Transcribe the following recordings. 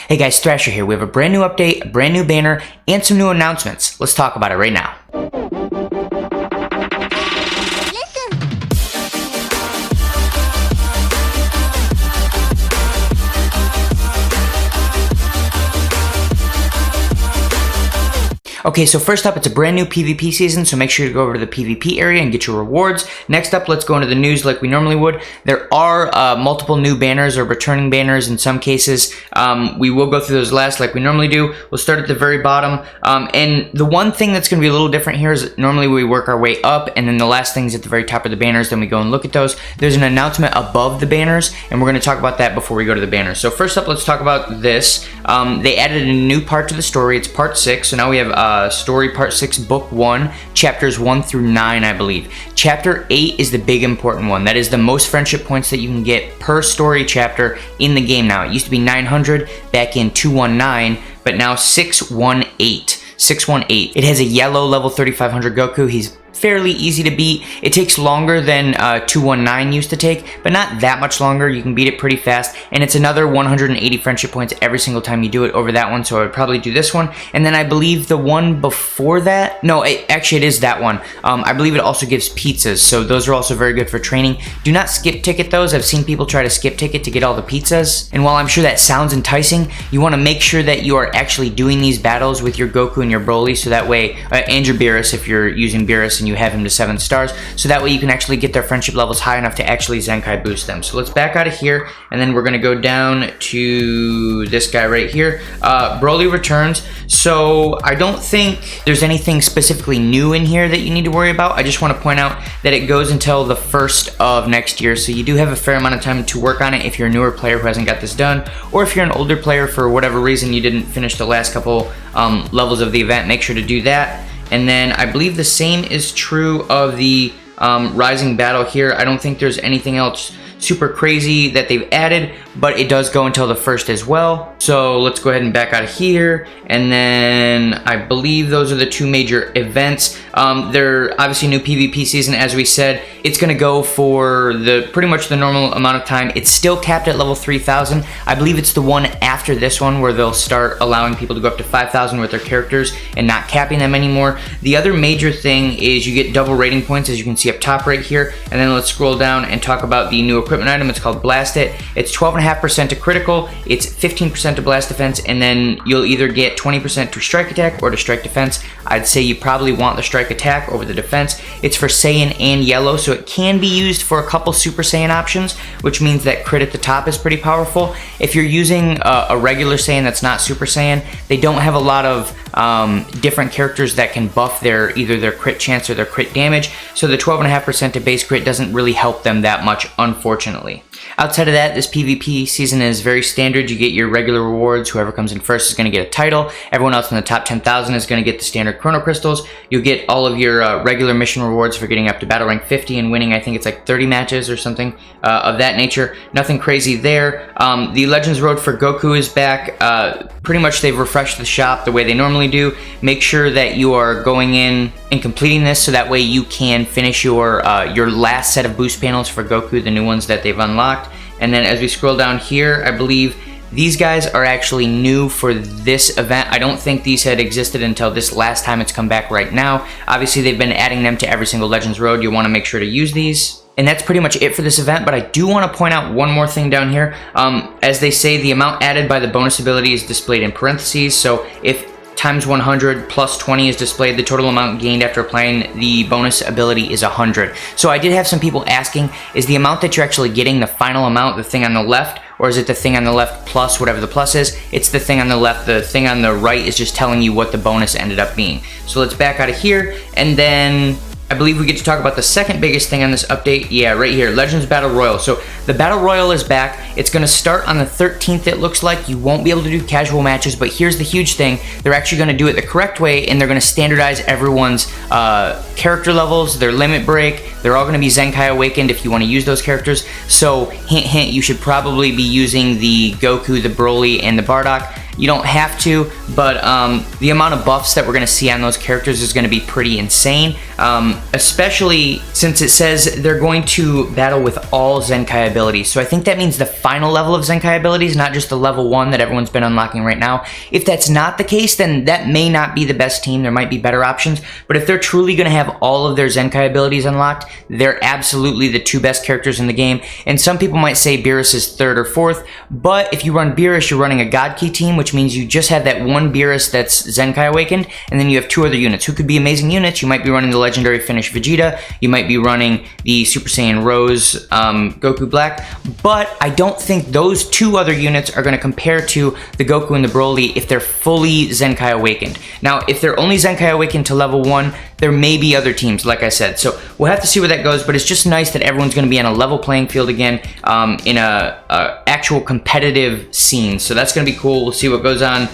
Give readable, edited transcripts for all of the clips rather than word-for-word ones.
Hey guys, Thrasher here. We have a brand new update, a brand new banner, and some new announcements. Let's talk about it right now. Okay, so first up, it's a brand new PvP season, so make sure to go over to the PvP area and get your rewards. Next up, let's go into the news like we normally would. There are multiple new banners or returning banners in some cases. We will go through those last like we normally do. We'll start at the very bottom. And the one thing that's going to be a little different here is normally we work our way up, and then the last thing's at the very top of the banners, then we go and look at those. There's an announcement above the banners, and we're going to talk about that before we go to the banners. So first up, let's talk about this. They added a new part to the story. It's part 6, so now we have story part 6 book 1 chapters 1 through 9, I believe. Chapter 8 is the big important one. That is the most friendship points that you can get per story chapter in the game now. It used to be 900 back in 219, but now 618. It has a yellow level 3500 Goku. He's fairly easy to beat. It takes longer than 219 used to take, but not that much longer. You can beat it pretty fast, and it's another 180 friendship points every single time you do it over that one, so I would probably do this one. And then I believe the one before that, no, actually it is that one. I believe it also gives pizzas, so those are also very good for training. Do not skip ticket those. I've seen people try to skip ticket to get all the pizzas, and while I'm sure that sounds enticing, you want to make sure that you are actually doing these battles with your Goku and your Broly, so that way, and your Beerus if you're using Beerus and you have him to 7 stars, so that way you can actually get their friendship levels high enough to actually Zenkai boost them. So let's back out of here, and then we're going to go down to this guy right here. Broly returns, so I don't think there's anything specifically new in here that you need to worry about. I just want to point out that it goes until the 1st of next year, so you do have a fair amount of time to work on it if you're a newer player who hasn't got this done, or if you're an older player for whatever reason you didn't finish the last couple levels of the event, make sure to do that. And then I believe the same is true of the Rising Battle here. I don't think there's anything else super crazy that they've added, but it does go until the 1st as well. So let's go ahead and back out of here. And then I believe those are the 2 major events. They're obviously new PvP season, as we said. It's going to go for pretty much the normal amount of time. It's still capped at level 3,000. I believe it's the one after this one where they'll start allowing people to go up to 5,000 with their characters and not capping them anymore. The other major thing is you get double rating points, as you can see up top right here. And then let's scroll down and talk about the new equipment item. It's called Blast It. It's 12.5% to critical, it's 15% to blast defense, and then you'll either get 20% to strike attack or to strike defense. I'd say you probably want the strike attack over the defense. It's for Saiyan and Yellow, so it can be used for a couple Super Saiyan options, which means that crit at the top is pretty powerful. If you're using a regular Saiyan that's not Super Saiyan, they don't have a lot of different characters that can buff either their crit chance or their crit damage, so the 12.5% to base crit doesn't really help them that much, unfortunately. Outside of that, this PvP season is very standard. You get your regular rewards. Whoever comes in first is going to get a title. Everyone else in the top 10,000 is going to get the standard Chrono Crystals. You'll get all of your regular mission rewards for getting up to battle rank 50 and winning, I think it's like 30 matches or something of that nature. Nothing crazy there. The Legends Road for Goku is back. Pretty much they've refreshed the shop the way they normally do. Make sure that you are going in and completing this so that way you can finish your last set of boost panels for Goku, the new ones that they've unlocked. And then as we scroll down here, I believe these guys are actually new for this event. I don't think these had existed until this last time it's come back right now. Obviously, they've been adding them to every single Legends Road. You want to make sure to use these. And that's pretty much it for this event, but I do want to point out one more thing down here. As they say, the amount added by the bonus ability is displayed in parentheses, so if times 100 plus 20 is displayed, the total amount gained after applying the bonus ability is 100. So I did have some people asking, is the amount that you're actually getting the final amount, the thing on the left, or is it the thing on the left plus whatever the plus is? It's the thing on the left. The thing on the right is just telling you what the bonus ended up being. So let's back out of here, and then I believe we get to talk about the second biggest thing on this update. Yeah, right here, Legends Battle Royal. So the Battle Royal is back. It's going to start on the 13th, it looks like. You won't be able to do casual matches, but here's the huge thing. They're actually going to do it the correct way, and they're going to standardize everyone's character levels, their limit break. They're all going to be Zenkai Awakened if you want to use those characters. So, hint, hint, you should probably be using the Goku, the Broly, and the Bardock. You don't have to, but the amount of buffs that we're going to see on those characters is going to be pretty insane. especially since it says they're going to battle with all Zenkai abilities. So I think that means the final level of Zenkai abilities, not just the level 1 that everyone's been unlocking right now. If that's not the case, then that may not be the best team. There might be better options, but if they're truly going to have all of their Zenkai abilities unlocked, they're absolutely the 2 best characters in the game. And some people might say Beerus is 3rd or 4th, but if you run Beerus, you're running a God Key team, which means you just have that one Beerus that's Zenkai awakened, and then you have 2 other units who could be amazing units. You might be running the legendary Finish Vegeta, you might be running the Super Saiyan Rose Goku Black, but I don't think those 2 other units are going to compare to the Goku and the Broly if they're fully Zenkai awakened. Now, if they're only Zenkai awakened to level 1, there may be other teams, like I said. So we'll have to see where that goes, but it's just nice that everyone's going to be on a level playing field again in a actual competitive scene. So that's going to be cool. We'll see what goes on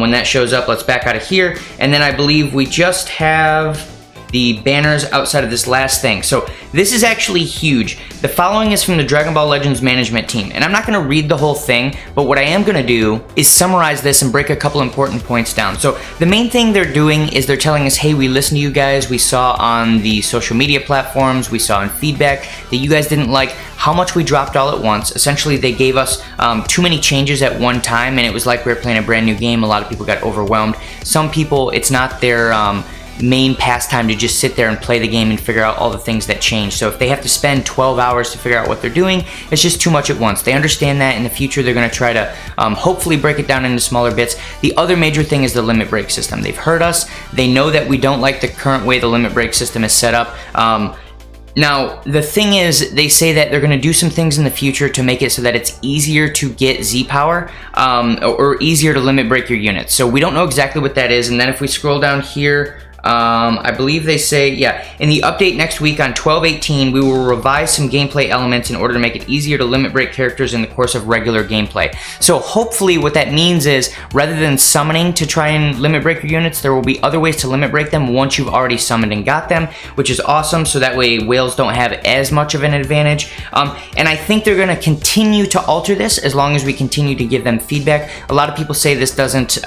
when that shows up. Let's back out of here. And then I believe we just have the banners outside of this last thing. So this is actually huge. The following is from the Dragon Ball Legends management team, and I'm not gonna read the whole thing, but what I am gonna do is summarize this and break a couple important points down. So the main thing they're doing is they're telling us, hey, we listened to you guys, we saw on the social media platforms, we saw in feedback that you guys didn't like how much we dropped all at once. Essentially, they gave us too many changes at one time, and it was like we were playing a brand new game. A lot of people got overwhelmed. Some people, it's not their main pastime to just sit there and play the game and figure out all the things that change. So if they have to spend 12 hours to figure out what they're doing, it's just too much at once. They understand that. In the future, they're going to try to hopefully break it down into smaller bits. The other major thing is the limit break system. They've heard us. They know that we don't like the current way the limit break system is set up. Now, the thing is, they say that they're going to do some things in the future to make it so that it's easier to get Z-Power, or easier to limit break your units. So we don't know exactly what that is. And then if we scroll down here, I believe they say, yeah, in the update next week on 12/18, we will revise some gameplay elements in order to make it easier to limit break characters in the course of regular gameplay. So hopefully what that means is, rather than summoning to try and limit break your units, there will be other ways to limit break them once you've already summoned and got them, which is awesome, so that way whales don't have as much of an advantage. And I think they're going to continue to alter this as long as we continue to give them feedback. A lot of people say this doesn't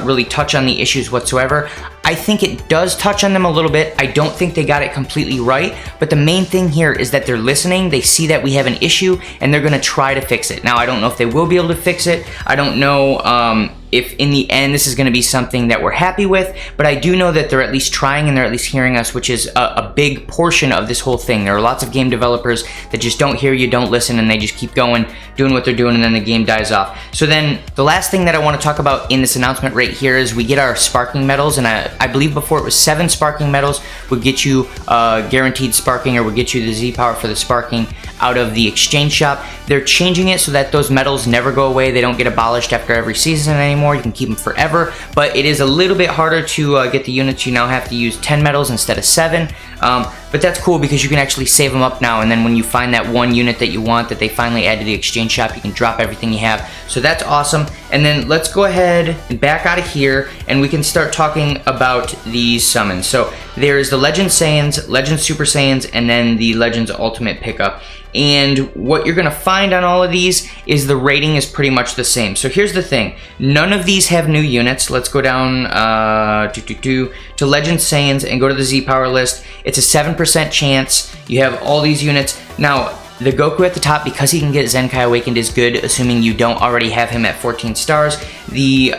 really touch on the issues whatsoever. I think it does touch on them a little bit. I don't think they got it completely right, but the main thing here is that they're listening, they see that we have an issue, and they're gonna try to fix it. Now, I don't know if they will be able to fix it. I don't know if in the end this is going to be something that we're happy with, but I do know that they're at least trying and they're at least hearing us, which is a big portion of this whole thing. There are lots of game developers that just don't hear you, don't listen, and they just keep going, doing what they're doing, and then the game dies off. So then the last thing that I want to talk about in this announcement right here is we get our sparking medals, and I believe before it was 7 sparking medals would get you guaranteed sparking, or would get you the Z-Power for the sparking out of the exchange shop. They're changing it so that those medals never go away. They don't get abolished after every season anymore. You can keep them forever, but it is a little bit harder to get the units. You now have to use 10 medals instead of 7, but that's cool because you can actually save them up now, and then when you find that one unit that you want that they finally add to the exchange shop, you can drop everything you have. So that's awesome. And then let's go ahead and back out of here, and we can start talking about these summons. So there's the Legend Saiyans, Legend Super Saiyans, and then the Legends Ultimate pickup. And what you're going to find on all of these is the rating is pretty much the same. So here's the thing. None of these have new units. Let's go down to Legend Saiyans and go to the Z-Power list. It's a 7% chance. You have all these units. Now, the Goku at the top, because he can get Zenkai Awakened, is good, assuming you don't already have him at 14 stars. The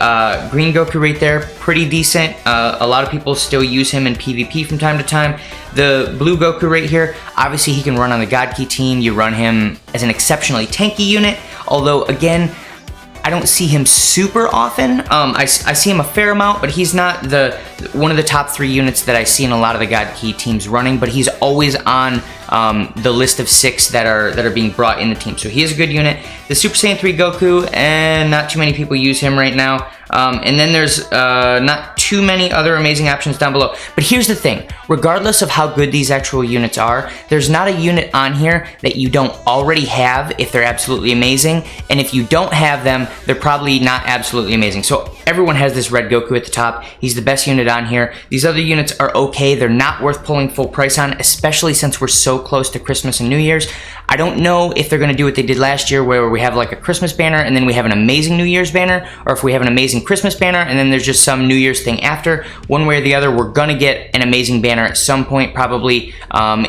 green Goku right there, pretty decent. A lot of people still use him in PvP from time to time. The blue Goku right here, obviously he can run on the God Key team. You run him as an exceptionally tanky unit, although again, I don't see him super often. I see him a fair amount, but he's not one of the top 3 units that I see in a lot of the God Key teams running, but he's always on the list of 6 that are being brought in the team. So he is a good unit. The Super Saiyan 3 Goku, and not too many people use him right now. And then there's not too many other amazing options down below. But here's the thing, regardless of how good these actual units are, there's not a unit on here that you don't already have if they're absolutely amazing. And if you don't have them, they're probably not absolutely amazing. So everyone has this red Goku at the top. He's the best unit on here. These other units are okay. They're not worth pulling full price on, especially since we're so close to Christmas and New Year's. I don't know if they're going to do what they did last year, where we have like a Christmas banner and then we have an amazing New Year's banner, or if we have an amazing amazing Christmas banner, and then there's just some New Year's thing after. One way or the other, we're gonna get an amazing banner at some point, probably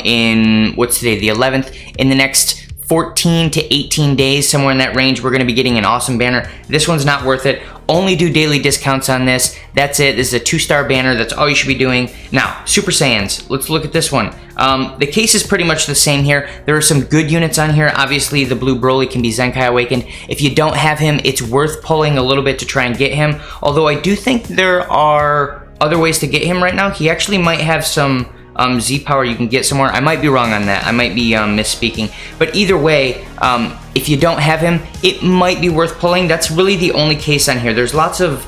in, what's today, the 11th, in the next 14 to 18 days, somewhere in that range, we're gonna be getting an awesome banner. This one's not worth it. Only do daily discounts on this. That's it. This is a 2-star banner. That's all you should be doing. Now, Super Saiyans. Let's look at this one. The case is pretty much the same here. There are some good units on here. Obviously, the blue Broly can be Zenkai Awakened. If you don't have him, it's worth pulling a little bit to try and get him. Although I do think there are other ways to get him right now. He actually might have some Z power you can get somewhere. I might be wrong on that. I might be misspeaking. But either way, if you don't have him, it might be worth pulling. That's really the only case on here. There's lots of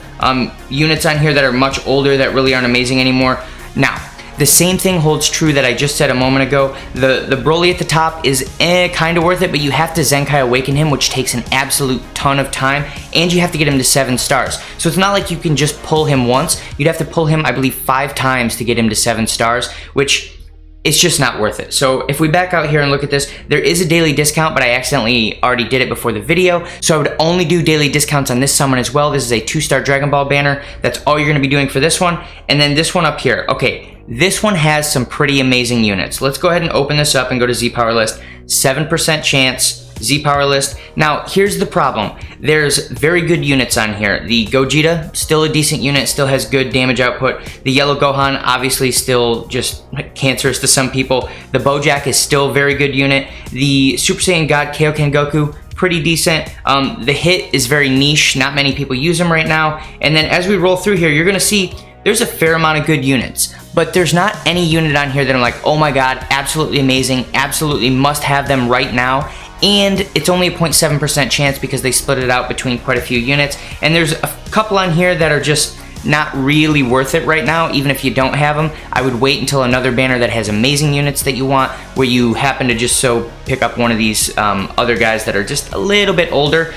units on here that are much older that really aren't amazing anymore. Now, the same thing holds true that I just said a moment ago. The Broly at the top is kind of worth it, but you have to Zenkai Awaken him, which takes an absolute ton of time, and you have to get him to 7 stars. So it's not like you can just pull him once. You'd have to pull him, I believe, 5 times to get him to 7 stars, which it's just not worth it. So if we back out here and look at this, there is a daily discount, but I accidentally already did it before the video. So I would only do daily discounts on this summon as well. This is a 2-star Dragon Ball banner. That's all you're gonna be doing for this one. And then this one up here. Okay, this one has some pretty amazing units. Let's go ahead and open this up and go to Z Power List. 7% chance. Z Power List. Now, here's the problem. There's very good units on here. The Gogeta, still a decent unit, still has good damage output. The Yellow Gohan, obviously still just cancerous to some people. The Bojack is still a very good unit. The Super Saiyan God Kaioken Goku, pretty decent. The Hit is very niche. Not many people use them right now. And then as we roll through here, you're gonna see there's a fair amount of good units, but there's not any unit on here that I'm like, oh my god, absolutely amazing, absolutely must have them right now. And it's only a 0.7% chance because they split it out between quite a few units. And there's a couple on here that are just not really worth it right now, even if you don't have them. I would wait until another banner that has amazing units that you want, where you happen to just so pick up one of these other guys that are just a little bit older.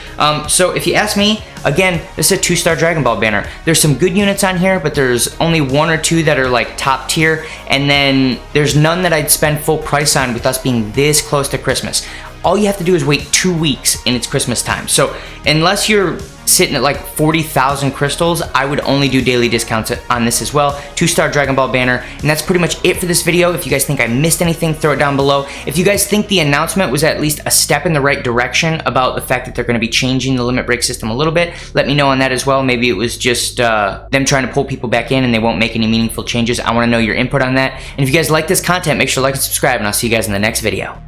So if you ask me, again, this is a 2-star Dragon Ball banner. There's some good units on here, but there's only 1 or 2 that are like top tier, and then there's none that I'd spend full price on with us being this close to Christmas. All you have to do is wait 2 weeks and it's Christmas time. So unless you're sitting at like 40,000 crystals, I would only do daily discounts on this as well. 2-star Dragon Ball banner. And that's pretty much it for this video. If you guys think I missed anything, throw it down below. If you guys think the announcement was at least a step in the right direction about the fact that they're going to be changing the limit break system a little bit, let me know on that as well. Maybe it was just them trying to pull people back in and they won't make any meaningful changes. I want to know your input on that. And if you guys like this content, make sure to like and subscribe, and I'll see you guys in the next video.